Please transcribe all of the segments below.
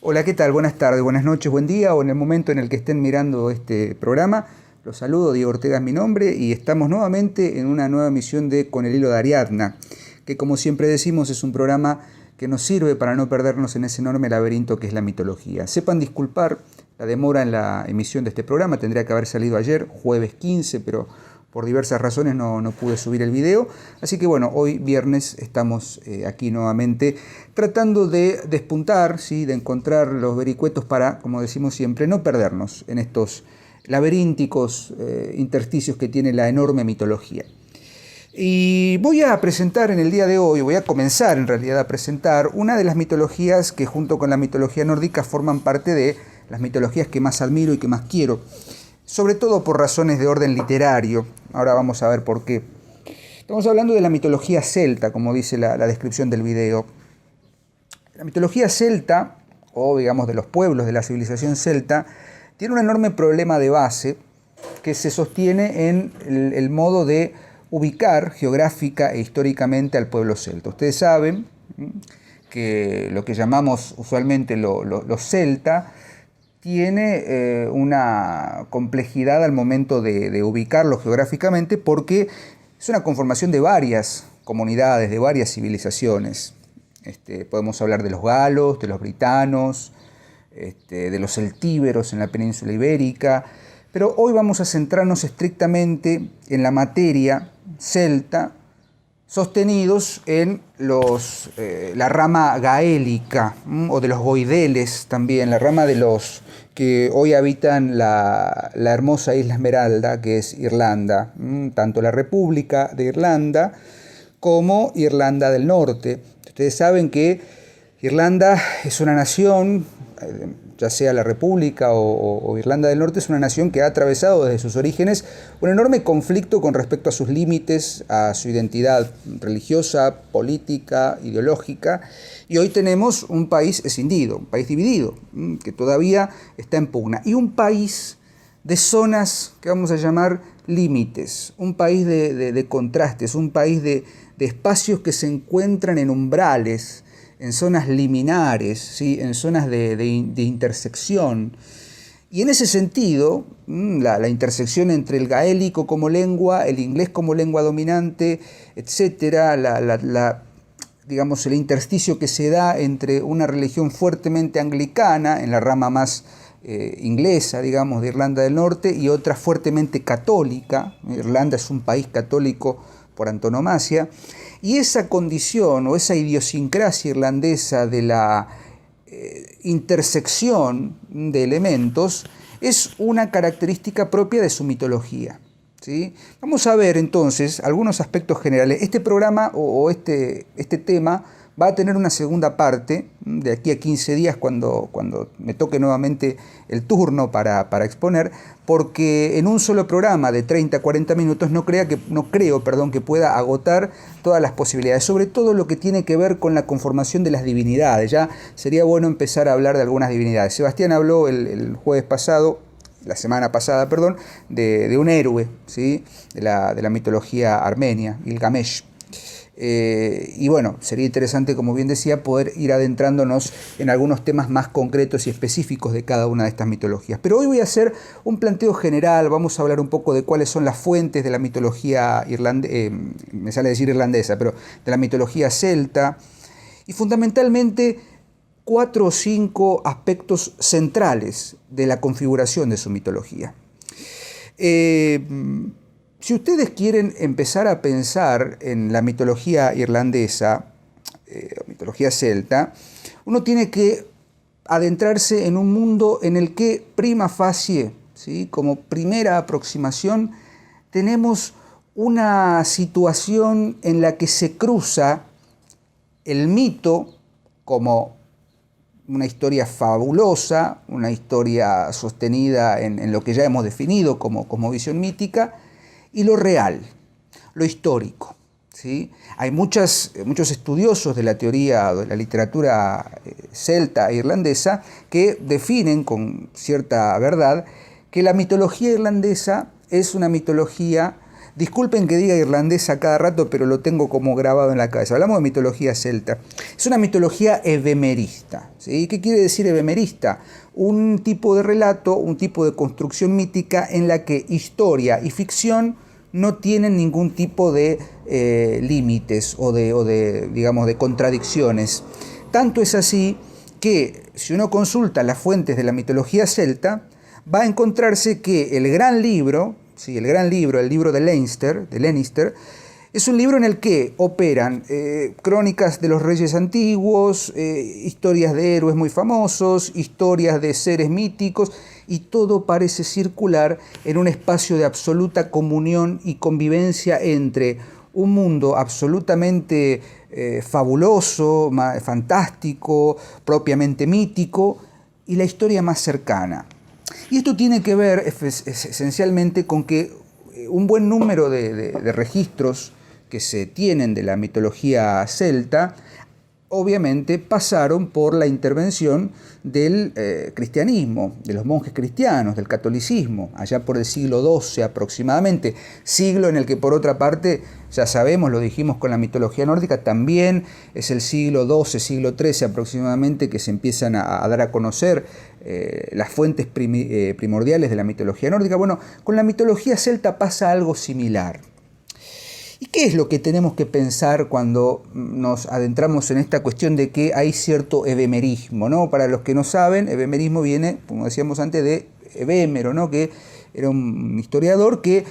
Hola, ¿qué tal? Buenas tardes, buenas noches, buen día o en el momento en el que estén mirando este programa. Los saludo, Diego Ortega es mi nombre y estamos nuevamente en una nueva emisión de Con el Hilo de Ariadna, que como siempre decimos es un programa que nos sirve para no perdernos en ese enorme laberinto que es la mitología. Sepan disculpar la demora en la emisión de este programa, tendría que haber salido ayer, jueves 15, pero por diversas razones no pude subir el video. Así que bueno, hoy viernes estamos aquí nuevamente tratando de despuntar, ¿sí? De encontrar los vericuetos para, como decimos siempre, no perdernos en estos laberínticos intersticios que tiene la enorme mitología. Y voy a presentar en el día de hoy, voy a comenzar en realidad a presentar una de las mitologías que junto con la mitología nórdica forman parte de las mitologías que más admiro y que más quiero, sobre todo por razones de orden literario. Ahora vamos a ver por qué. Estamos hablando de la mitología celta, como dice la descripción del video. La mitología celta, o digamos de los pueblos de la civilización celta, tiene un enorme problema de base que se sostiene en el modo de ubicar geográfica e históricamente al pueblo celta. Ustedes saben que lo que llamamos usualmente los celta tiene una complejidad al momento de ubicarlo geográficamente porque es una conformación de varias comunidades, de varias civilizaciones. Podemos hablar de los galos, de los britanos, de los celtíberos en la península ibérica, pero hoy vamos a centrarnos estrictamente en la materia celta, sostenidos en la rama gaélica o de los goideles también, la rama de los que hoy habitan la hermosa isla Esmeralda, que es Irlanda, tanto la República de Irlanda como Irlanda del Norte. Ustedes saben que Irlanda es una nación, ya sea la República o Irlanda del Norte, es una nación que ha atravesado desde sus orígenes un enorme conflicto con respecto a sus límites, a su identidad religiosa, política, ideológica, y hoy tenemos un país escindido, un país dividido, que todavía está en pugna, y un país de zonas que vamos a llamar límites, un país de contrastes, un país de espacios que se encuentran en umbrales, en zonas liminares, ¿sí? En zonas de intersección. Y en ese sentido, la intersección entre el gaélico como lengua, el inglés como lengua dominante, etcétera, digamos, el intersticio que se da entre una religión fuertemente anglicana, en la rama más inglesa, digamos, de Irlanda del Norte, y otra fuertemente católica. Irlanda es un país católico por antonomasia, y esa condición o esa idiosincrasia irlandesa de la intersección de elementos es una característica propia de su mitología, ¿sí? Vamos a ver entonces algunos aspectos generales. Este programa o este tema va a tener una segunda parte de aquí a 15 días cuando me toque nuevamente el turno para exponer, porque en un solo programa de 30 a 40 minutos no creo que pueda agotar todas las posibilidades, sobre todo lo que tiene que ver con la conformación de las divinidades. Ya sería bueno empezar a hablar de algunas divinidades. Sebastián habló el jueves pasado, la semana pasada, perdón, de un héroe, ¿sí? de la mitología armenia, Gilgamesh. Y bueno, sería interesante, como bien decía, poder ir adentrándonos en algunos temas más concretos y específicos de cada una de estas mitologías. Pero hoy voy a hacer un planteo general, vamos a hablar un poco de cuáles son las fuentes de la mitología me sale decir irlandesa, pero de la mitología celta, y fundamentalmente 4 o 5 aspectos centrales de la configuración de su mitología. Si ustedes quieren empezar a pensar en la mitología irlandesa, mitología celta, uno tiene que adentrarse en un mundo en el que prima facie, ¿sí? Como primera aproximación, tenemos una situación en la que se cruza el mito como una historia fabulosa, una historia sostenida en lo que ya hemos definido como visión mítica, y lo real, lo histórico, ¿sí? Hay muchos estudiosos de la teoría o de la literatura celta e irlandesa que definen con cierta verdad que la mitología irlandesa es una mitología Disculpen que diga irlandesa cada rato, pero lo tengo como grabado en la cabeza. Hablamos de mitología celta. Es una mitología evemerista, ¿sí? ¿Qué quiere decir evemerista? Un tipo de relato, un tipo de construcción mítica en la que historia y ficción no tienen ningún tipo de límites o digamos, de contradicciones. Tanto es así que si uno consulta las fuentes de la mitología celta, va a encontrarse que el gran libro, ¿sí? El libro de Leinster, es un libro en el que operan crónicas de los reyes antiguos, historias de héroes muy famosos, historias de seres míticos, y todo parece circular en un espacio de absoluta comunión y convivencia entre un mundo absolutamente fabuloso, fantástico, propiamente mítico, y la historia más cercana. Y esto tiene que ver esencialmente con que un buen número de registros que se tienen de la mitología celta, obviamente pasaron por la intervención del cristianismo, de los monjes cristianos, del catolicismo, allá por el siglo XII aproximadamente, siglo en el que por otra parte, ya sabemos, lo dijimos con la mitología nórdica, también es el siglo XII, siglo XIII aproximadamente que se empiezan a dar a conocer las fuentes primordiales de la mitología nórdica. Bueno, con la mitología celta pasa algo similar. ¿Y qué es lo que tenemos que pensar cuando nos adentramos en esta cuestión de que hay cierto evemerismo, ¿no? Para los que no saben, evemerismo viene, como decíamos antes, de Evemero, ¿no? Que era un historiador que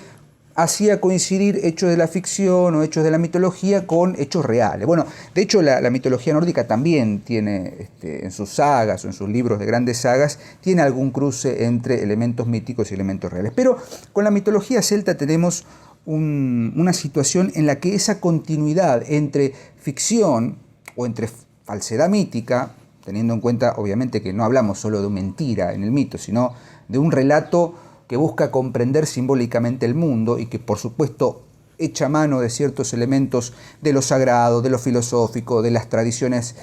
hacía coincidir hechos de la ficción o hechos de la mitología con hechos reales. Bueno, de hecho la mitología nórdica también tiene en sus sagas o en sus libros de grandes sagas, tiene algún cruce entre elementos míticos y elementos reales. Pero con la mitología celta tenemos una situación en la que esa continuidad entre ficción o entre falsedad mítica, teniendo en cuenta obviamente que no hablamos solo de mentira en el mito, sino de un relato que busca comprender simbólicamente el mundo y que por supuesto echa mano de ciertos elementos de lo sagrado, de lo filosófico, de las tradiciones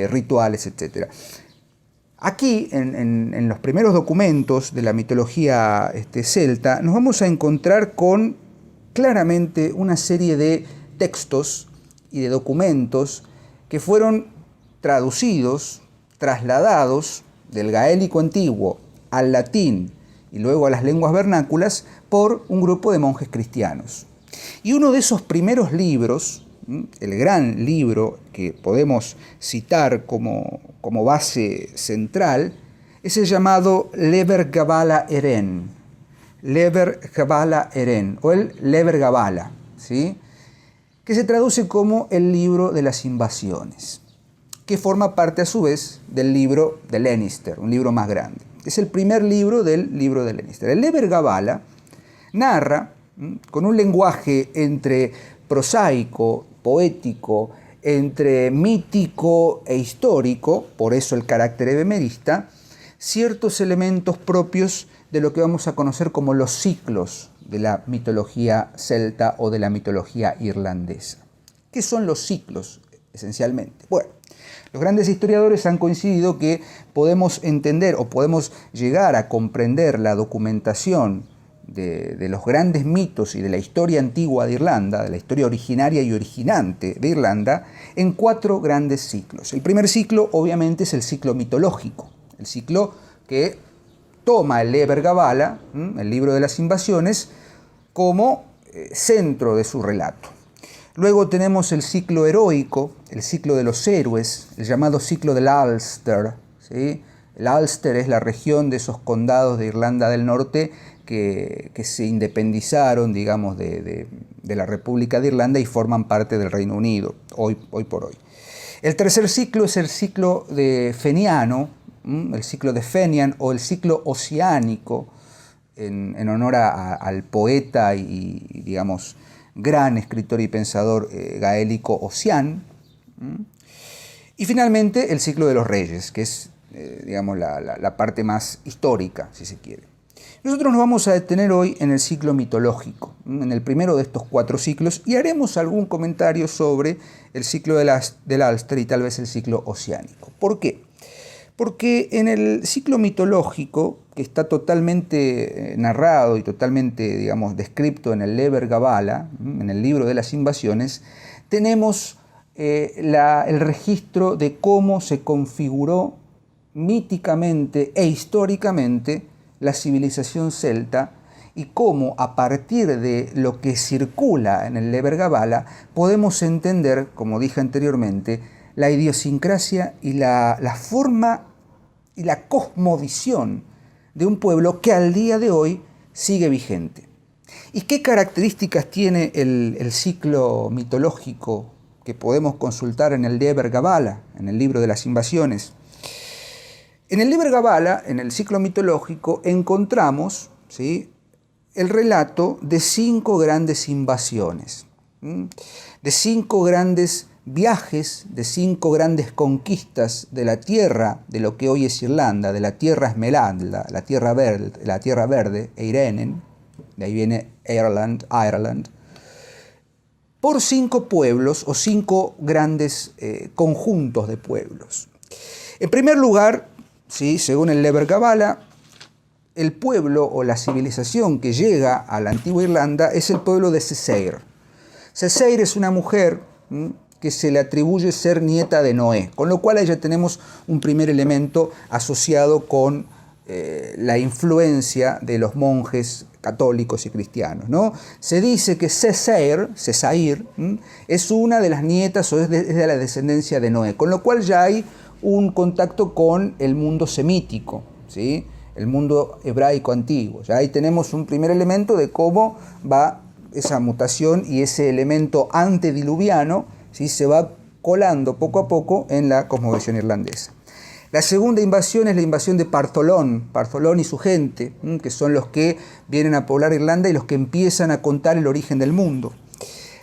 rituales, etc. Aquí, en los primeros documentos de la mitología celta, nos vamos a encontrar con claramente una serie de textos y de documentos que fueron traducidos, trasladados del gaélico antiguo al latín y luego a las lenguas vernáculas por un grupo de monjes cristianos. Y uno de esos primeros libros, el gran libro que podemos citar como base central, es el llamado Leber Gabála Eren. Leber Gabála Eren, o el Leber Gabála, ¿sí? Que se traduce como el libro de las invasiones, que forma parte a su vez del libro de Leinster, un libro más grande. Es el primer libro del libro de Leinster. El Leber Gabála narra, con un lenguaje entre prosaico, poético, entre mítico e histórico, por eso el carácter evemerista, ciertos elementos propios de lo que vamos a conocer como los ciclos de la mitología celta o de la mitología irlandesa. ¿Qué son los ciclos, esencialmente? Bueno, los grandes historiadores han coincidido que podemos entender o podemos llegar a comprender la documentación de los grandes mitos y de la historia antigua de Irlanda, de la historia originaria y originante de Irlanda, en 4 grandes ciclos. El primer ciclo, obviamente, es el ciclo mitológico, el ciclo que toma el Leber Gabála, el libro de las invasiones, como centro de su relato. Luego tenemos el ciclo heroico, el ciclo de los héroes, el llamado ciclo del Ulster, ¿sí? El Ulster es la región de esos condados de Irlanda del Norte que se independizaron, digamos, de la República de Irlanda y forman parte del Reino Unido, hoy por hoy. El tercer ciclo es el ciclo de feniano, el ciclo de Fenian o el ciclo oceánico, en honor al poeta y digamos, gran escritor y pensador gaélico Ossian. Y finalmente el ciclo de los reyes, que es digamos, la parte más histórica, si se quiere. Nosotros nos vamos a detener hoy en el ciclo mitológico, en el primero de estos 4 ciclos, y haremos algún comentario sobre el ciclo del Ulster y tal vez el ciclo oceánico. ¿Por qué? Porque en el ciclo mitológico, que está totalmente narrado y totalmente, digamos, descrito en el Liber Gabala, en el libro de las invasiones, tenemos el registro de cómo se configuró míticamente e históricamente la civilización celta y cómo a partir de lo que circula en el Liber Gabala podemos entender, como dije anteriormente, la idiosincrasia y la forma y la cosmovisión de un pueblo que al día de hoy sigue vigente. ¿Y qué características tiene el ciclo mitológico que podemos consultar en el Liber Gabala, en el libro de las invasiones? En el Liber Gabala, en el ciclo mitológico, encontramos, ¿sí?, el relato de 5 grandes invasiones, de 5 grandes viajes, de 5 grandes conquistas de la tierra, de lo que hoy es Irlanda, de la tierra Esmeralda, la tierra verde, Eirenen, de ahí viene Ireland, por 5 pueblos o 5 grandes conjuntos de pueblos. En primer lugar, ¿sí?, según el Liber Gabala, el pueblo o la civilización que llega a la antigua Irlanda es el pueblo de Cessair. Cessair es una mujer que se le atribuye ser nieta de Noé, con lo cual ahí ya tenemos un primer elemento asociado con la influencia de los monjes católicos y cristianos, ¿no? Se dice que Cessair es una de las nietas o es de la descendencia de Noé, con lo cual ya hay un contacto con el mundo semítico, ¿sí?, el mundo hebraico antiguo. Ya ahí tenemos un primer elemento de cómo va esa mutación y ese elemento antediluviano, ¿sí?, se va colando poco a poco en la cosmovisión irlandesa. La segunda invasión es la invasión de Partholón y su gente, que son los que vienen a poblar Irlanda y los que empiezan a contar el origen del mundo.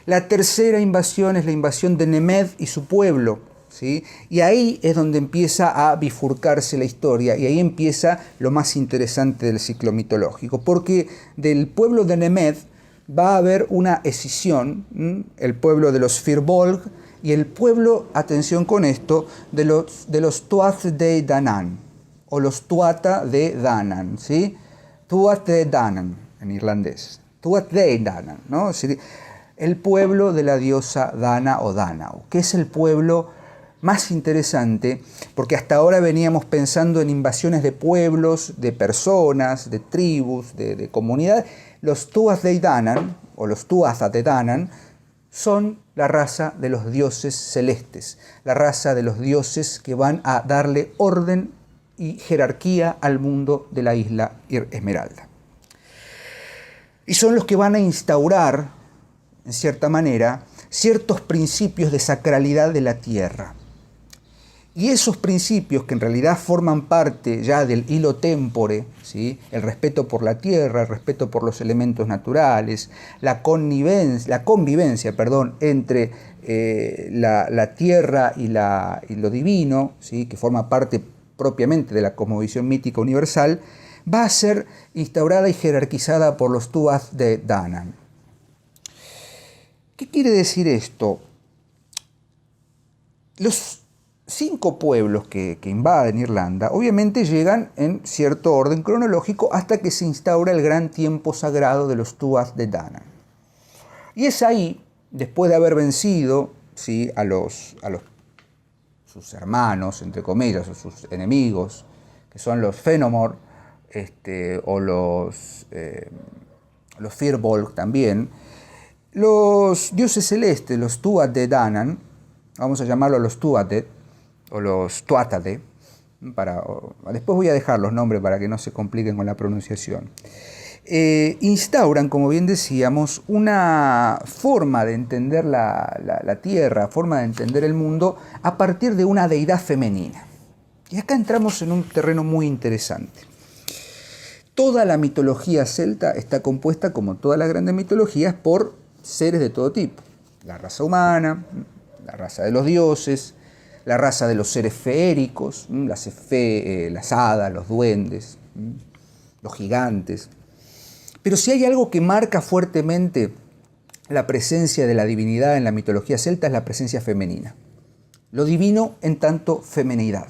La tercera invasión es la invasión de Nemed y su pueblo, ¿sí? Y ahí es donde empieza a bifurcarse la historia y ahí empieza lo más interesante del ciclo mitológico, porque del pueblo de Nemed va a haber una escisión, el pueblo de los Firbolg y el pueblo, atención con esto, de los Tuath de Danann o los Tuatha de Danann, ¿sí? Tuath de Danann en irlandés, Tuath de Danann, ¿no? El pueblo de la diosa Dana o Danau, que es el pueblo más interesante, porque hasta ahora veníamos pensando en invasiones de pueblos, de personas, de tribus, de comunidades. Los Tuath de Danann, o los Tuatha de Danann, son la raza de los dioses celestes, la raza de los dioses que van a darle orden y jerarquía al mundo de la isla Esmeralda. Y son los que van a instaurar, en cierta manera, ciertos principios de sacralidad de la tierra. Y esos principios, que en realidad forman parte ya del hilo tempore, ¿sí?, el respeto por la tierra, el respeto por los elementos naturales, la convivencia entre la tierra y lo divino, ¿sí?, que forma parte propiamente de la cosmovisión mítica universal, va a ser instaurada y jerarquizada por los Tuath de Danann. ¿Qué quiere decir esto? Los 5 pueblos que invaden Irlanda obviamente llegan en cierto orden cronológico hasta que se instaura el gran tiempo sagrado de los Tuath de Danann. Y es ahí, después de haber vencido, ¿sí?, a sus hermanos, entre comillas, o sus enemigos, que son los Fëanor, o los Firbolg también, los dioses celestes, los Tuath de Danann, vamos a llamarlos los Tuatha o los Tuatade, después voy a dejar los nombres para que no se compliquen con la pronunciación, instauran, como bien decíamos, una forma de entender la tierra, forma de entender el mundo a partir de una deidad femenina. Y acá entramos en un terreno muy interesante. Toda la mitología celta está compuesta, como todas las grandes mitologías, por seres de todo tipo. La raza humana, la raza de los dioses, la raza de los seres feéricos, las hadas, los duendes, los gigantes. Pero si hay algo que marca fuertemente la presencia de la divinidad en la mitología celta es la presencia femenina. Lo divino en tanto femenidad.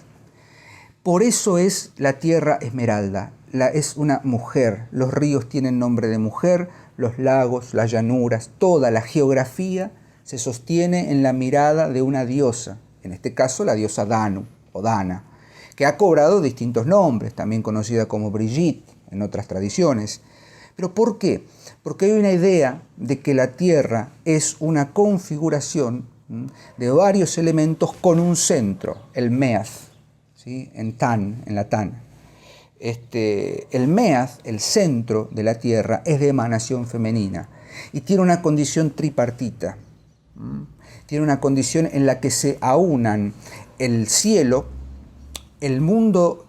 Por eso es la tierra esmeralda, es una mujer. Los ríos tienen nombre de mujer, los lagos, las llanuras, toda la geografía se sostiene en la mirada de una diosa, en este caso la diosa Danu o Dana, que ha cobrado distintos nombres, también conocida como Brigitte en otras tradiciones. ¿Pero por qué? Porque hay una idea de que la tierra es una configuración de varios elementos con un centro, el Meath, ¿sí? En la Tan. El Meath, el centro de la tierra, es de emanación femenina y tiene una condición tripartita. Tiene una condición en la que se aunan el cielo, el mundo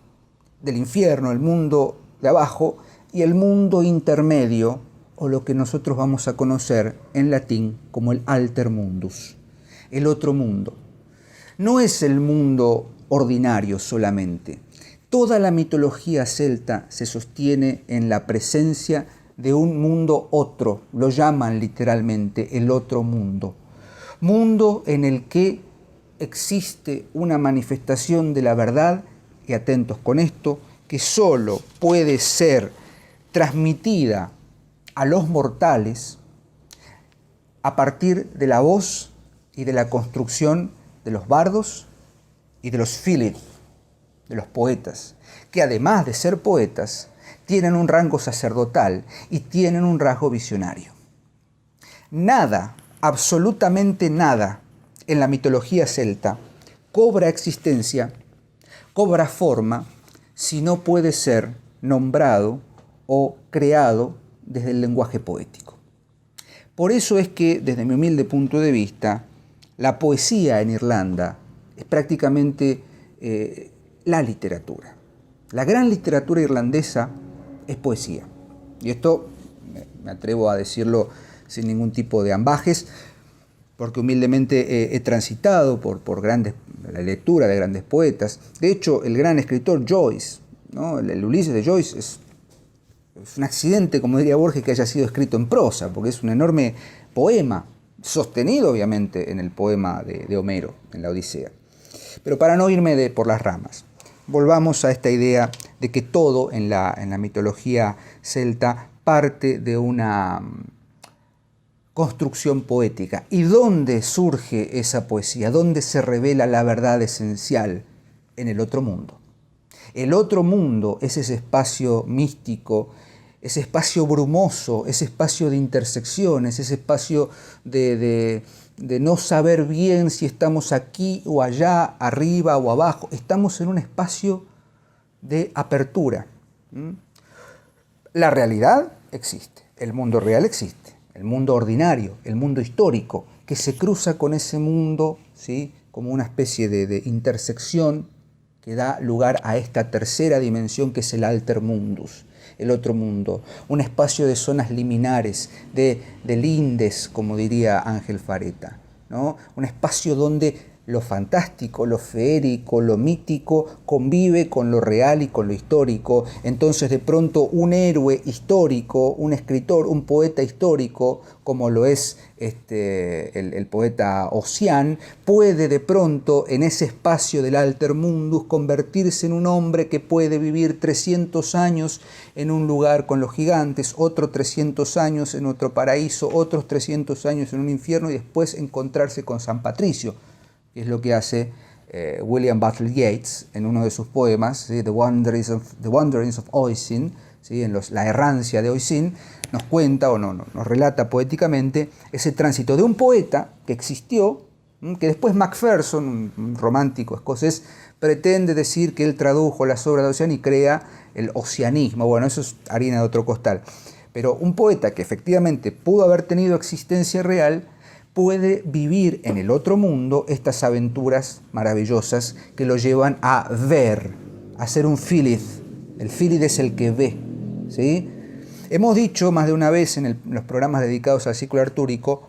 del infierno, el mundo de abajo y el mundo intermedio, o lo que nosotros vamos a conocer en latín como el alter mundus, el otro mundo. No es el mundo ordinario solamente. Toda la mitología celta se sostiene en la presencia de un mundo otro, lo llaman literalmente el otro mundo. Mundo en el que existe una manifestación de la verdad, y atentos con esto, que solo puede ser transmitida a los mortales a partir de la voz y de la construcción de los bardos y de los philid, de los poetas, que además de ser poetas, tienen un rango sacerdotal y tienen un rasgo visionario. Nada, absolutamente nada, en la mitología celta cobra existencia, cobra forma, si no puede ser nombrado o creado desde el lenguaje poético. Por eso es que, desde mi humilde punto de vista, la poesía en Irlanda es prácticamente la literatura. La gran literatura irlandesa es poesía. Y esto me atrevo a decirlo sin ningún tipo de ambajes, porque humildemente he transitado por la lectura de grandes poetas. De hecho, el gran escritor Joyce, ¿no? El Ulises de Joyce es un accidente, como diría Borges, que haya sido escrito en prosa, porque es un enorme poema, sostenido obviamente en el poema de Homero, en la Odisea. Pero para no irme por las ramas, volvamos a esta idea de que todo en la mitología celta parte de una construcción poética. ¿Y dónde surge esa poesía? ¿Dónde se revela la verdad esencial? En el otro mundo. El otro mundo es ese espacio místico, ese espacio brumoso, ese espacio de intersecciones, ese espacio de no saber bien si estamos aquí o allá, arriba o abajo. Estamos en un espacio de apertura. La realidad existe, el mundo real existe, el mundo ordinario, el mundo histórico, que se cruza con ese mundo, ¿sí? Como una especie de intersección que da lugar a esta tercera dimensión que es el alter mundus, el otro mundo, un espacio de zonas liminares, de lindes, como diría Ángel Fareta, ¿no? Un espacio donde lo fantástico, lo feérico, lo mítico convive con lo real y con lo histórico. Entonces de pronto un héroe histórico, un escritor, un poeta histórico, como lo es el poeta Ossian, puede de pronto en ese espacio del alter mundus convertirse en un hombre que puede vivir 300 años en un lugar con los gigantes, otros 300 años en otro paraíso, otros 300 años en un infierno y después encontrarse con San Patricio. Es lo que hace William Butler Yeats en uno de sus poemas, ¿sí? The Wanderings of Oisin, ¿sí? La errancia de Oisin, nos cuenta o nos relata poéticamente ese tránsito de un poeta que existió, que después Macpherson, un romántico escocés, pretende decir que él tradujo las obras de Ossian y crea el ossianismo. Bueno, eso es harina de otro costal. Pero un poeta que efectivamente pudo haber tenido existencia real, puede vivir en el otro mundo estas aventuras maravillosas que lo llevan a ver, a ser un philid. El philid es el que ve, ¿sí? Hemos dicho más de una vez en los programas dedicados al ciclo artúrico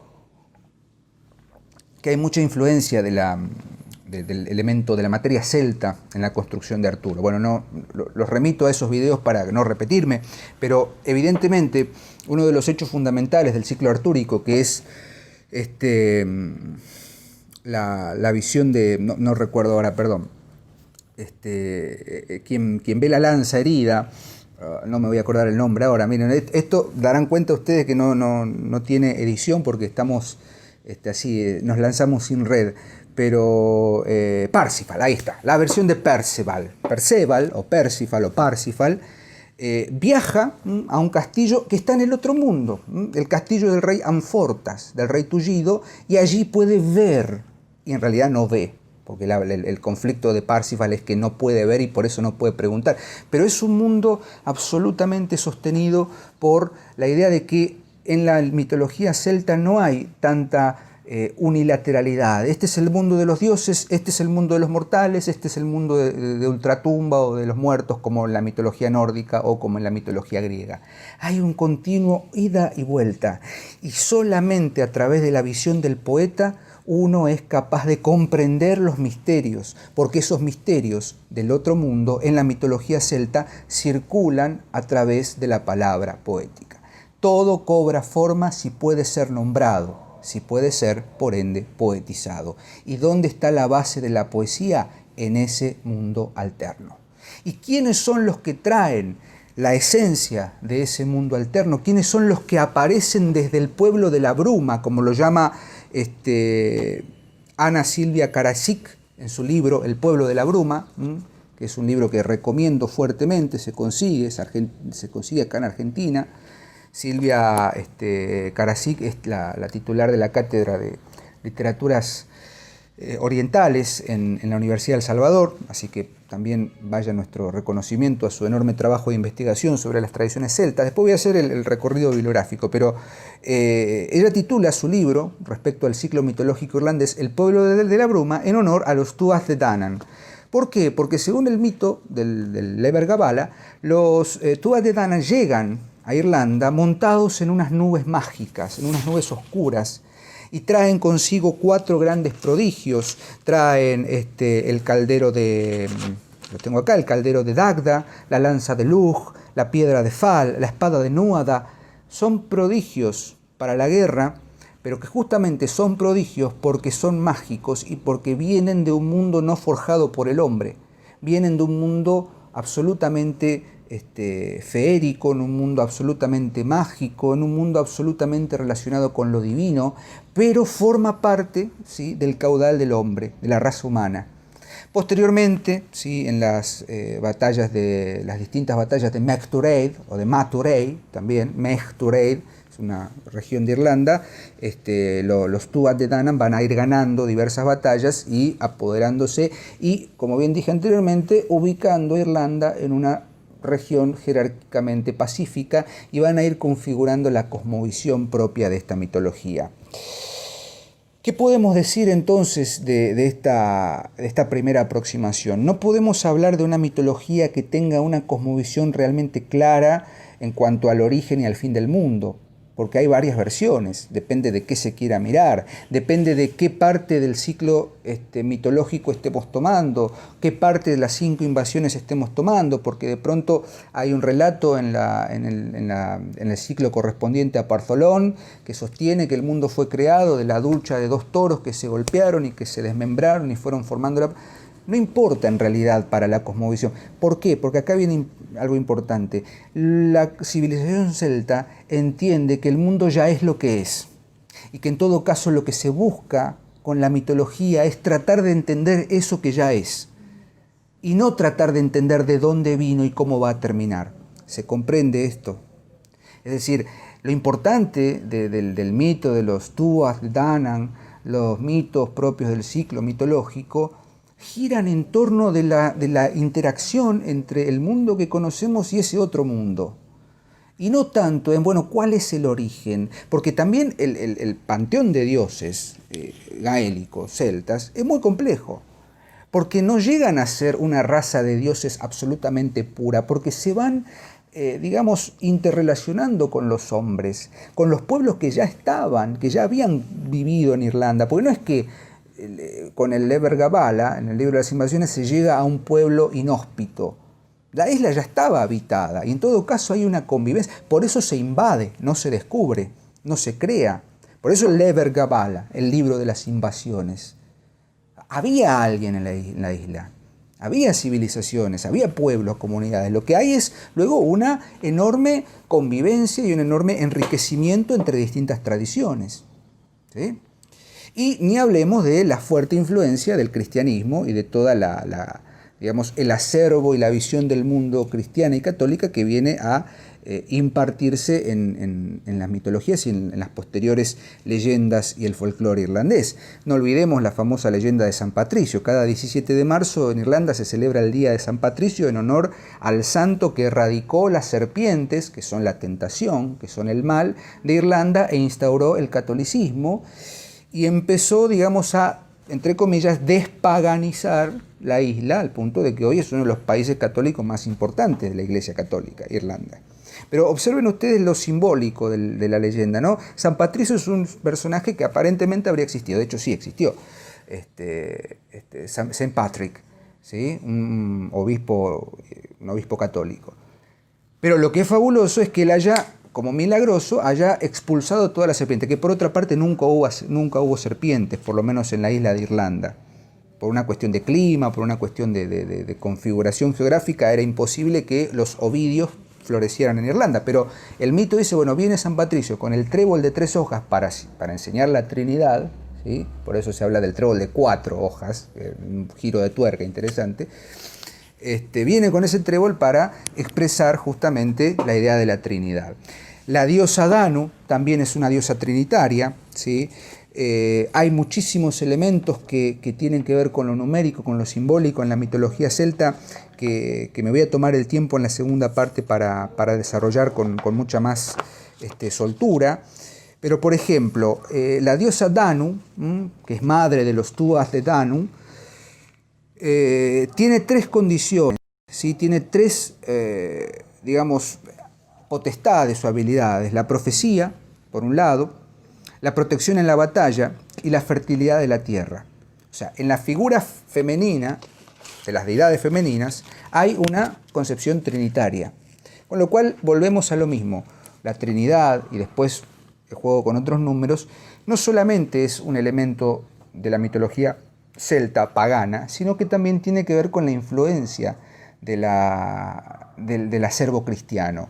que hay mucha influencia del elemento de la materia celta en la construcción de Arturo. Bueno, los remito a esos videos para no repetirme, pero evidentemente uno de los hechos fundamentales del ciclo artúrico, que es la visión de, no recuerdo ahora, perdón, quien ve la lanza herida, no me voy a acordar el nombre ahora, miren, esto darán cuenta ustedes que no tiene edición porque estamos así, nos lanzamos sin red, pero Parsifal, ahí está, la versión de Perceval o Parsifal, viaja a un castillo que está en el otro mundo, el castillo del rey Amfortas, del rey Tullido, y allí puede ver, y en realidad no ve, porque el conflicto de Parsifal es que no puede ver y por eso no puede preguntar, pero es un mundo absolutamente sostenido por la idea de que en la mitología celta no hay tanta unilateralidad. Este es el mundo de los dioses, este es el mundo de los mortales, este es el mundo de ultratumba o de los muertos, como en la mitología nórdica o como en la mitología griega. Hay un continuo ida y vuelta, y solamente a través de la visión del poeta uno es capaz de comprender los misterios, porque esos misterios del otro mundo en la mitología celta circulan a través de la palabra poética. Todo cobra forma si puede ser nombrado, si puede ser, por ende, poetizado. ¿Y dónde está la base de la poesía? En ese mundo alterno. ¿Y quiénes son los que traen la esencia de ese mundo alterno? ¿Quiénes son los que aparecen desde el pueblo de la bruma, como lo llama Ana Silvia Karasik en su libro El pueblo de la bruma, que es un libro que recomiendo fuertemente, se consigue acá en Argentina? Silvia Karasik es la titular de la Cátedra de Literaturas Orientales en la Universidad de El Salvador, así que también vaya nuestro reconocimiento a su enorme trabajo de investigación sobre las tradiciones celtas. Después voy a hacer el recorrido bibliográfico, pero ella titula su libro, respecto al ciclo mitológico irlandés, El pueblo de la bruma, en honor a los Tuatha de Danann. ¿Por qué? Porque según el mito del Lever Gabála, los Tuatha de Danann llegan a Irlanda montados en unas nubes mágicas, en unas nubes oscuras, y traen consigo 4 grandes prodigios. Traen el caldero lo tengo acá, el caldero de Dagda, la lanza de Lugh, la piedra de Fal, la espada de Núada. Son prodigios para la guerra, pero que justamente son prodigios porque son mágicos y porque vienen de un mundo no forjado por el hombre, vienen de un mundo absolutamente feérico, en un mundo absolutamente mágico, en un mundo absolutamente relacionado con lo divino, pero forma parte, ¿sí?, del caudal del hombre, de la raza humana. Posteriormente, ¿sí?, en las distintas batallas de Mechtureid o de Matureid, también Mechtureid es una región de Irlanda, los Tuatha de Danann van a ir ganando diversas batallas y apoderándose y, como bien dije anteriormente, ubicando a Irlanda en una región jerárquicamente pacífica, y van a ir configurando la cosmovisión propia de esta mitología. ¿Qué podemos decir entonces de esta primera aproximación? No podemos hablar de una mitología que tenga una cosmovisión realmente clara en cuanto al origen y al fin del mundo, porque hay varias versiones, depende de qué se quiera mirar, depende de qué parte del ciclo mitológico estemos tomando, qué parte de las 5 invasiones estemos tomando, porque de pronto hay un relato en el ciclo correspondiente a Partholón que sostiene que el mundo fue creado de la ducha de 2 toros que se golpearon y que se desmembraron y fueron formando la... No importa en realidad para la cosmovisión. ¿Por qué? Porque acá viene algo importante. La civilización celta entiende que el mundo ya es lo que es y que en todo caso lo que se busca con la mitología es tratar de entender eso que ya es y no tratar de entender de dónde vino y cómo va a terminar. ¿Se comprende esto? Es decir, lo importante del mito de los Tuatha de Danann, los mitos propios del ciclo mitológico, giran en torno de la interacción entre el mundo que conocemos y ese otro mundo. Y no tanto en, bueno, ¿cuál es el origen? Porque también el panteón de dioses gaélicos, celtas, es muy complejo. Porque no llegan a ser una raza de dioses absolutamente pura, porque se van, interrelacionando con los hombres, con los pueblos que ya estaban, que ya habían vivido en Irlanda. Porque no es que con el Lever Gabála, en el libro de las invasiones, se llega a un pueblo inhóspito. La isla ya estaba habitada y en todo caso hay una convivencia. Por eso se invade, no se descubre, no se crea. Por eso el Lever Gabála, el libro de las invasiones. Había alguien en la isla. había civilizaciones, había pueblos, comunidades. Lo que hay es luego una enorme convivencia y un enorme enriquecimiento entre distintas tradiciones, ¿sí? Y ni hablemos de la fuerte influencia del cristianismo y de toda digamos, el acervo y la visión del mundo cristiana y católica que viene a impartirse en las mitologías y en las posteriores leyendas y el folclore irlandés. No olvidemos la famosa leyenda de San Patricio. Cada 17 de marzo en Irlanda se celebra el Día de San Patricio en honor al santo que erradicó las serpientes, que son la tentación, que son el mal, de Irlanda e instauró el catolicismo y empezó, digamos, a, entre comillas, despaganizar la isla al punto de que hoy es uno de los países católicos más importantes de la Iglesia Católica, Irlanda. Pero observen ustedes lo simbólico de la leyenda, ¿no? San Patricio es un personaje que aparentemente habría existido, de hecho sí existió, Saint Patrick, ¿sí? un obispo católico. Pero lo que es fabuloso es que él haya, como milagroso, haya expulsado toda la serpiente, que por otra parte nunca hubo serpientes, por lo menos en la isla de Irlanda. Por una cuestión de clima, por una cuestión de configuración geográfica, era imposible que los ovidios florecieran en Irlanda, pero el mito dice, bueno, viene San Patricio con el trébol de 3 hojas para enseñar la Trinidad, ¿sí? Por eso se habla del trébol de 4 hojas, un giro de tuerca interesante. Viene con ese trébol para expresar justamente la idea de la Trinidad. La diosa Danu también es una diosa trinitaria, ¿sí? Hay muchísimos elementos que tienen que ver con lo numérico, con lo simbólico en la mitología celta, que me voy a tomar el tiempo en la segunda parte para desarrollar con mucha más soltura. Pero, por ejemplo, la diosa Danu, que es madre de los Tuas de Danu, tiene 3 condiciones, ¿sí? Tiene 3, digamos, potestades o habilidades. La profecía, por un lado, la protección en la batalla y la fertilidad de la tierra. O sea, en la figura femenina, de las deidades femeninas, hay una concepción trinitaria. Con lo cual volvemos a lo mismo. La Trinidad, y después el juego con otros números, no solamente es un elemento de la mitología celta pagana, sino que también tiene que ver con la influencia del acervo cristiano.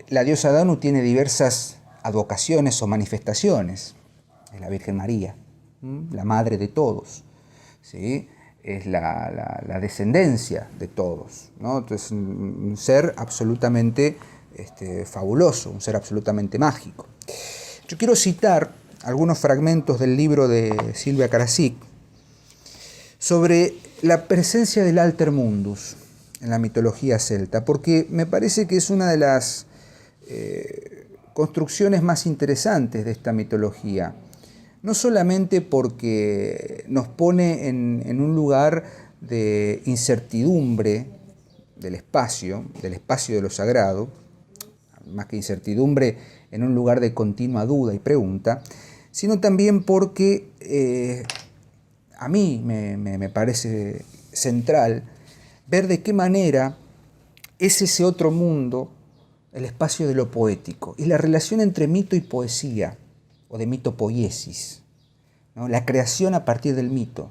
La diosa Danu tiene diversas advocaciones o manifestaciones. Es la Virgen María, la madre de todos, ¿sí? Es la descendencia de todos, ¿no? Entonces, un ser absolutamente fabuloso, un ser absolutamente mágico. Yo quiero citar algunos fragmentos del libro de Silvia Karasik sobre la presencia del Alter Mundus en la mitología celta, porque me parece que es una de las construcciones más interesantes de esta mitología, no solamente porque nos pone en un lugar de incertidumbre del espacio de lo sagrado, más que incertidumbre, en un lugar de continua duda y pregunta, sino también porque a mí me parece central ver de qué manera es ese otro mundo el espacio de lo poético y la relación entre mito y poesía, o de mitopoiesis, ¿no? La creación a partir del mito,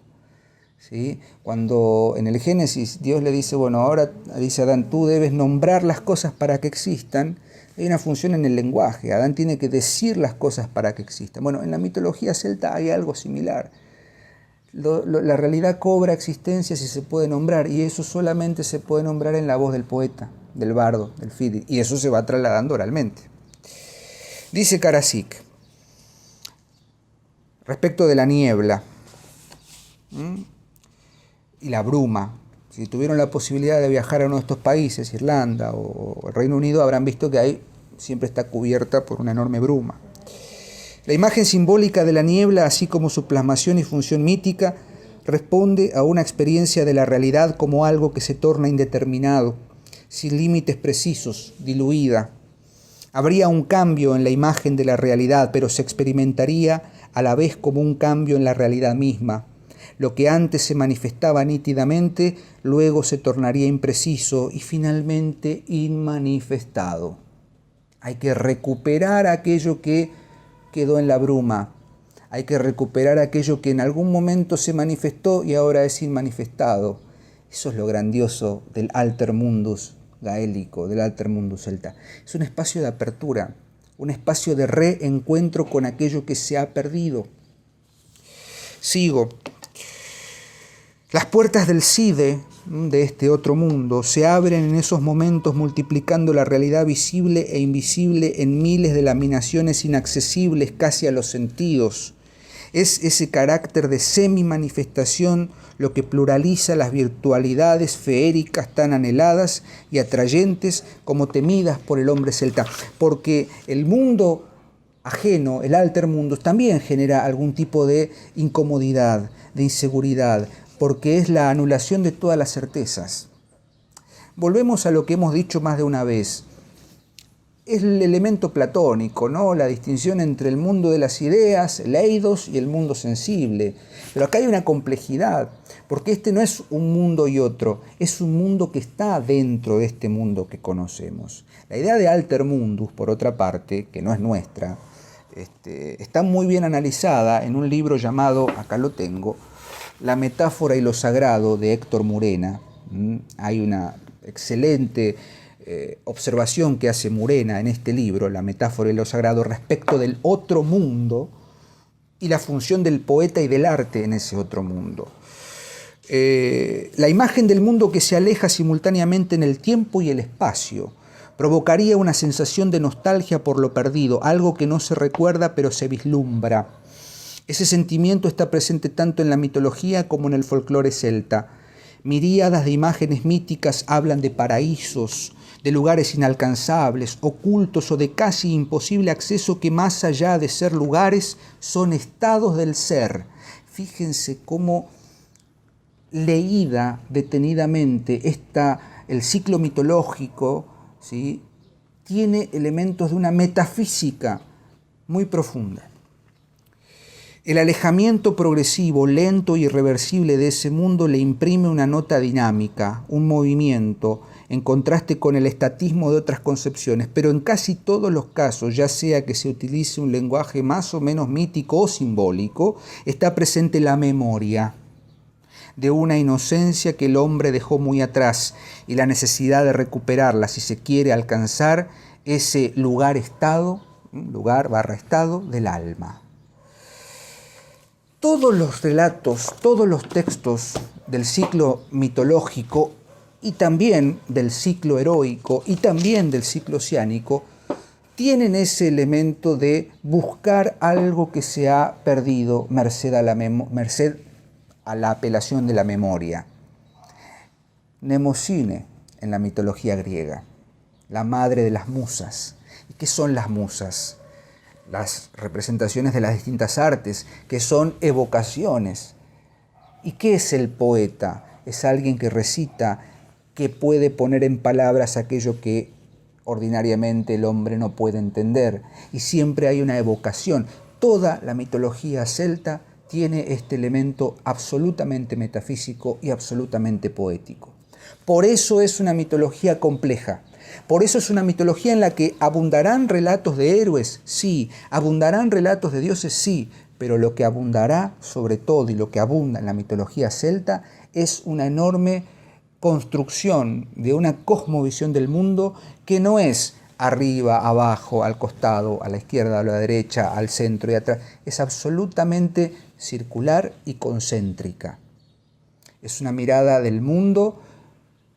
¿sí? Cuando en el Génesis Dios le dice, bueno, ahora dice Adán, tú debes nombrar las cosas para que existan, hay una función en el lenguaje, Adán tiene que decir las cosas para que existan. Bueno, en la mitología celta hay algo similar. La realidad cobra existencia si se puede nombrar, y eso solamente se puede nombrar en la voz del poeta, del bardo, del fidi, y eso se va trasladando oralmente. Dice Karasik, respecto de la niebla y la bruma, si tuvieron la posibilidad de viajar a uno de estos países, Irlanda o el Reino Unido, habrán visto que ahí siempre está cubierta por una enorme bruma. La imagen simbólica de la niebla, así como su plasmación y función mítica, responde a una experiencia de la realidad como algo que se torna indeterminado, sin límites precisos, diluida. Habría un cambio en la imagen de la realidad, pero se experimentaría a la vez como un cambio en la realidad misma. Lo que antes se manifestaba nítidamente, luego se tornaría impreciso y finalmente inmanifestado. Hay que recuperar aquello que quedó en la bruma. Hay que recuperar aquello que en algún momento se manifestó y ahora es inmanifestado. Eso es lo grandioso del alter mundus gaélico, del alter mundus celta. Es un espacio de apertura, un espacio de reencuentro con aquello que se ha perdido. Sigo. Las puertas del Cide, de este otro mundo, se abren en esos momentos multiplicando la realidad visible e invisible en miles de laminaciones inaccesibles casi a los sentidos. Es ese carácter de semi-manifestación lo que pluraliza las virtualidades feéricas tan anheladas y atrayentes como temidas por el hombre celta, porque el mundo ajeno, el alter mundo, también genera algún tipo de incomodidad, de inseguridad, porque es la anulación de todas las certezas. Volvemos a lo que hemos dicho más de una vez. Es el elemento platónico, ¿no? La distinción entre el mundo de las ideas, el eidos, y el mundo sensible. Pero acá hay una complejidad, porque este no es un mundo y otro, es un mundo que está dentro de este mundo que conocemos. La idea de alter mundus, por otra parte, que no es nuestra, está muy bien analizada en un libro llamado, acá lo tengo, La metáfora y lo sagrado, de Héctor Murena. Hay una excelente observación que hace Murena en este libro, La metáfora y lo sagrado, respecto del otro mundo y la función del poeta y del arte en ese otro mundo. La imagen del mundo que se aleja simultáneamente en el tiempo y el espacio provocaría una sensación de nostalgia por lo perdido, algo que no se recuerda pero se vislumbra. Ese sentimiento está presente tanto en la mitología como en el folclore celta. Miríadas de imágenes míticas hablan de paraísos, de lugares inalcanzables, ocultos o de casi imposible acceso que, más allá de ser lugares, son estados del ser. Fíjense cómo, leída detenidamente, el ciclo mitológico, ¿sí?, tiene elementos de una metafísica muy profunda. El alejamiento progresivo, lento y irreversible de ese mundo le imprime una nota dinámica, un movimiento, en contraste con el estatismo de otras concepciones, pero en casi todos los casos, ya sea que se utilice un lenguaje más o menos mítico o simbólico, está presente la memoria de una inocencia que el hombre dejó muy atrás y la necesidad de recuperarla si se quiere alcanzar ese lugar-estado del alma. Todos los relatos, todos los textos del ciclo mitológico y también del ciclo heroico y también del ciclo oceánico tienen ese elemento de buscar algo que se ha perdido merced a la apelación de la memoria. Mnemosine en la mitología griega, la madre de las musas. ¿Y qué son las musas? Las representaciones de las distintas artes, que son evocaciones. ¿Y qué es el poeta? Es alguien que recita, que puede poner en palabras aquello que ordinariamente el hombre no puede entender. Y siempre hay una evocación. Toda la mitología celta tiene este elemento absolutamente metafísico y absolutamente poético. Por eso es una mitología compleja. Por eso es una mitología en la que abundarán relatos de héroes, sí, abundarán relatos de dioses, sí, pero lo que abundará sobre todo y lo que abunda en la mitología celta es una enorme construcción de una cosmovisión del mundo que no es arriba, abajo, al costado, a la izquierda, a la derecha, al centro y atrás, es absolutamente circular y concéntrica. Es una mirada del mundo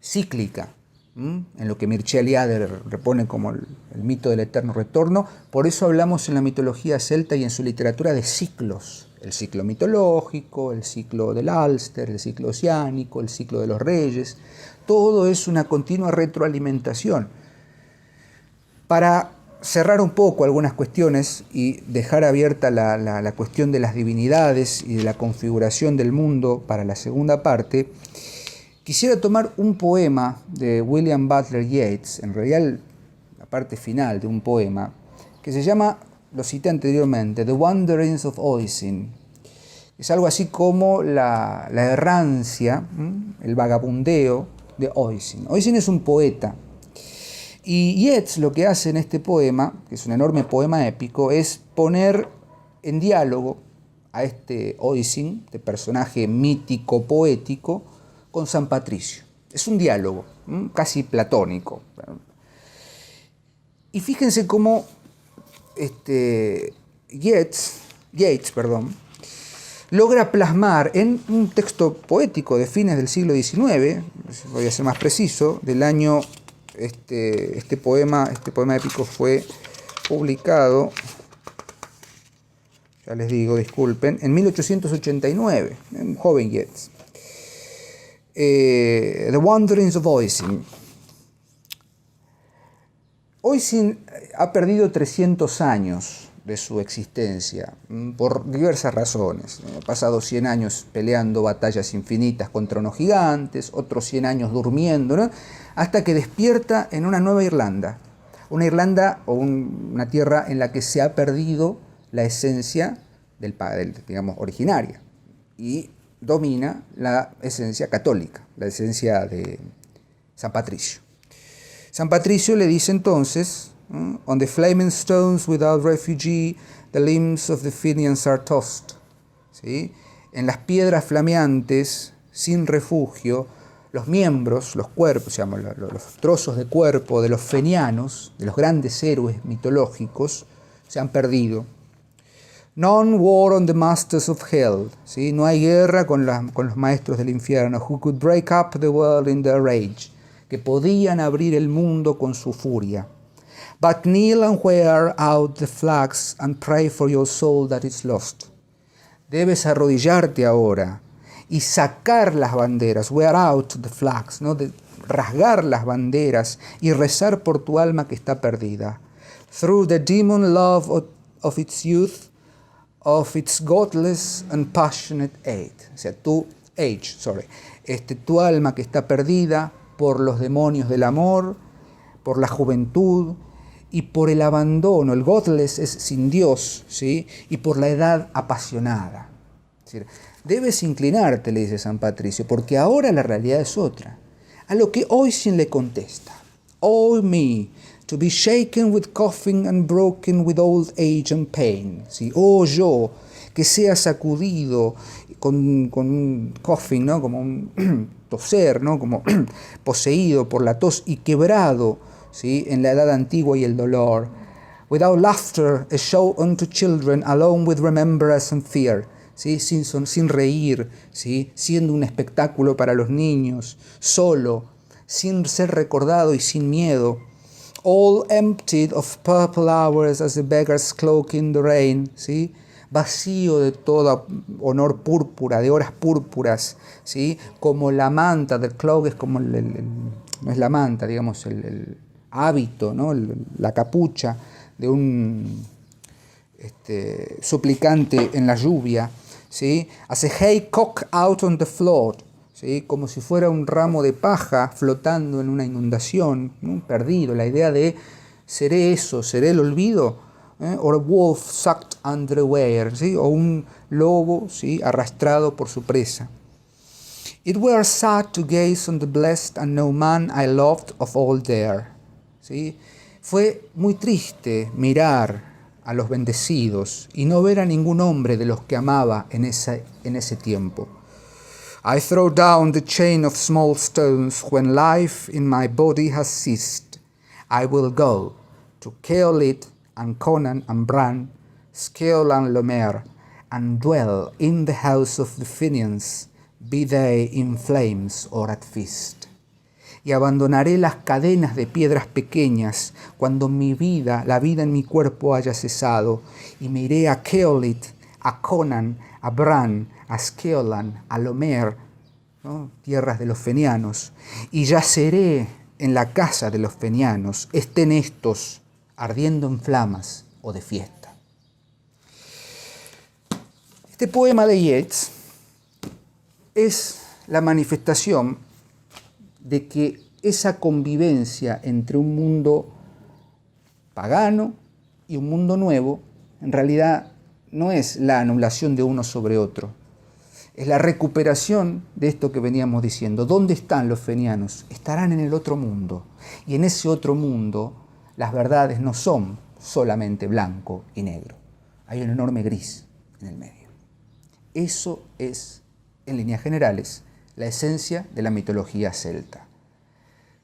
cíclica, en lo que Mircea Eliade repone como el mito del eterno retorno. Por eso hablamos en la mitología celta y en su literatura de ciclos. El ciclo mitológico, el ciclo del Ulster, el ciclo oceánico, el ciclo de los reyes. Todo es una continua retroalimentación. Para cerrar un poco algunas cuestiones y dejar abierta la cuestión de las divinidades y de la configuración del mundo para la segunda parte, quisiera tomar un poema de William Butler Yeats, en realidad la parte final de un poema, que se llama, lo cité anteriormente, The Wanderings of Oisin. Es algo así como la errancia, el vagabundeo de Oisin. Oisin es un poeta. Y Yeats lo que hace en este poema, que es un enorme poema épico, es poner en diálogo a este Oisin, este personaje mítico, poético, con San Patricio. Es un diálogo casi platónico. Y fíjense cómo Yeats, logra plasmar en un texto poético de fines del siglo XIX, voy a ser más preciso, del año, este poema épico fue publicado, ya les digo, disculpen, en 1889, un joven Yeats. The Wanderings of Oisin. Oisin ha perdido 300 años de su existencia por diversas razones. Ha pasado 100 años peleando batallas infinitas contra unos gigantes, otros 100 años durmiendo, ¿no? Hasta que despierta en una nueva Irlanda. Una Irlanda o una tierra en la que se ha perdido la esencia digamos, originaria. Y domina la esencia católica, la esencia de San Patricio. San Patricio le dice entonces, on the flaming stones without refugee, the limbs of the Fenians are tossed. ¿Sí? En las piedras flameantes, sin refugio, los miembros, los cuerpos, los trozos de cuerpo de los fenianos, de los grandes héroes mitológicos, se han perdido. None war on the masters of hell. ¿Sí? No hay guerra con los maestros del infierno. Who could break up the world in their rage. Que podían abrir el mundo con su furia. But kneel and wear out the flags and pray for your soul that is lost. Debes arrodillarte ahora y sacar las banderas. Wear out the flags. ¿No? Rasgar las banderas y rezar por tu alma que está perdida. Through the demon love of its youth, of its godless and passionate age. O sea, tu alma que está perdida por los demonios del amor, por la juventud y por el abandono. El godless es sin Dios, ¿sí? Y por la edad apasionada. Es decir, debes inclinarte, le dice San Patricio, porque ahora la realidad es otra. A lo que Oisin le contesta: Oh me, to be shaken with coughing and broken with old age and pain. ¿Sí? Oh yo, que sea sacudido con un coughing, ¿no? Como un toser, ¿no? Como poseído por la tos y quebrado, ¿sí? En la edad antigua y el dolor. Without laughter, a show unto children, alone with remembrance and fear. ¿Sí? Sin reír, ¿sí? Siendo un espectáculo para los niños, solo, sin ser recordado y sin miedo. All emptied of purple hours as the beggar's cloak in the rain, ¿sí? Vacío de todo honor púrpura, de horas púrpuras, ¿sí? Como la manta del cloak, es como no es la manta, digamos, el hábito, ¿no? La capucha de un suplicante en la lluvia, ¿sí? As a haycock out on the floor, ¿sí? Como si fuera un ramo de paja flotando en una inundación, ¿no? Perdido, la idea de ¿seré eso? ¿Seré el olvido? Or a wolf sucked under a wire, ¿sí? O un lobo, ¿sí? Arrastrado por su presa. It were sad to gaze on the blessed and no man I loved of all there, ¿sí? Fue muy triste mirar a los bendecidos y no ver a ningún hombre de los que amaba en ese tiempo. I throw down the chain of small stones when life in my body has ceased. I will go to Keolit and Conan and Bran, Skeol and Lomer, and dwell in the house of the Fenians, be they in flames or at feast. Y abandonaré las cadenas de piedras pequeñas cuando la vida en mi cuerpo haya cesado, y me iré a Keolit, a Conan, a Bran, a Skeolan, a Lomer, ¿no? Tierras de los fenianos, y yaceré en la casa de los fenianos, estén estos ardiendo en flamas o de fiesta. Este poema de Yeats es la manifestación de que esa convivencia entre un mundo pagano y un mundo nuevo en realidad no es la anulación de uno sobre otro, es la recuperación de esto que veníamos diciendo. ¿Dónde están los fenianos? Estarán en el otro mundo, y en ese otro mundo las verdades no son solamente blanco y negro, hay un enorme gris en el medio. Eso es, en líneas generales, la esencia de la mitología celta.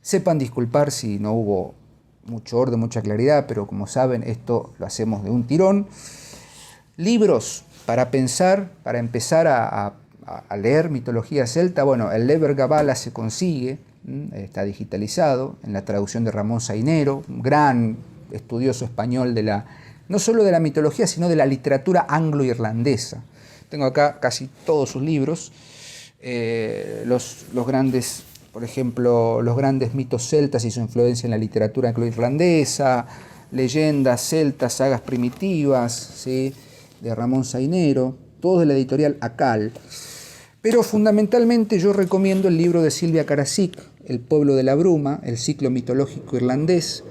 Sepan disculpar si no hubo mucho orden, mucha claridad, pero como saben, esto lo hacemos de un tirón. Libros para pensar, para empezar a leer mitología celta. Bueno, el Liber Gabala se consigue, está digitalizado en la traducción de Ramón Sainero, un gran estudioso español no solo de la mitología, sino de la literatura anglo-irlandesa. Tengo acá casi todos sus libros, los grandes, por ejemplo, los grandes mitos celtas y su influencia en la literatura anglo-irlandesa, leyendas celtas, sagas primitivas, ¿sí?, de Ramón Sainero, todos de la editorial Akal. Pero fundamentalmente yo recomiendo el libro de Silvia Karasik, El pueblo de la bruma, el ciclo mitológico irlandés,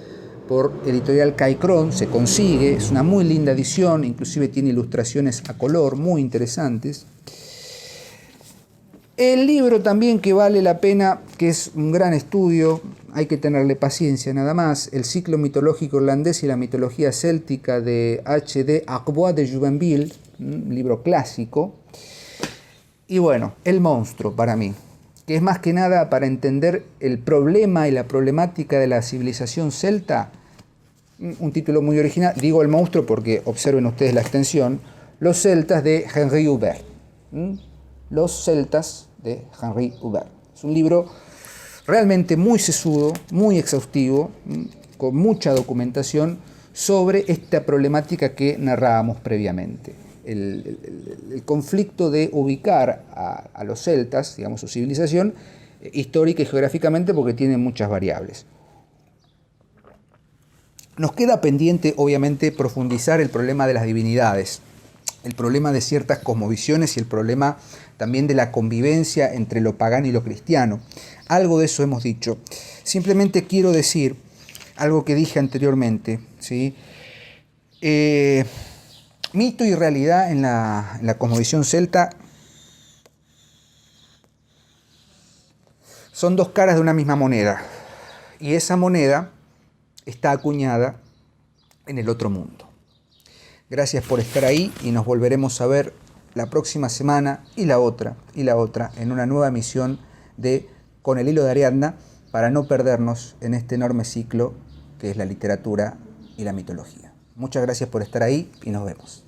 por editorial Caicrón. Se consigue, es una muy linda edición, inclusive tiene ilustraciones a color muy interesantes. El libro también que vale la pena, que es un gran estudio, hay que tenerle paciencia nada más, El ciclo mitológico irlandés y la mitología céltica de H.D. Acbois de Juvainville, un libro clásico. Y bueno, El monstruo para mí, que es más que nada para entender el problema y la problemática de la civilización celta, un título muy original. Digo El monstruo porque observen ustedes la extensión, Los celtas de Henri Hubert. Los celtas de Henri Hubert. Es un libro realmente muy sesudo, muy exhaustivo, con mucha documentación sobre esta problemática que narrábamos previamente. El conflicto de ubicar a los celtas, digamos, su civilización, histórica y geográficamente, porque tiene muchas variables. Nos queda pendiente, obviamente, profundizar el problema de las divinidades, el problema de ciertas cosmovisiones y el problema también de la convivencia entre lo pagano y lo cristiano. Algo de eso hemos dicho. Simplemente quiero decir algo que dije anteriormente, ¿sí? Mito y realidad en la cosmovisión celta son dos caras de una misma moneda, y esa moneda está acuñada en el otro mundo. Gracias por estar ahí y nos volveremos a ver la próxima semana y la otra en una nueva emisión de Con el Hilo de Ariadna, para no perdernos en este enorme ciclo que es la literatura y la mitología. Muchas gracias por estar ahí y nos vemos.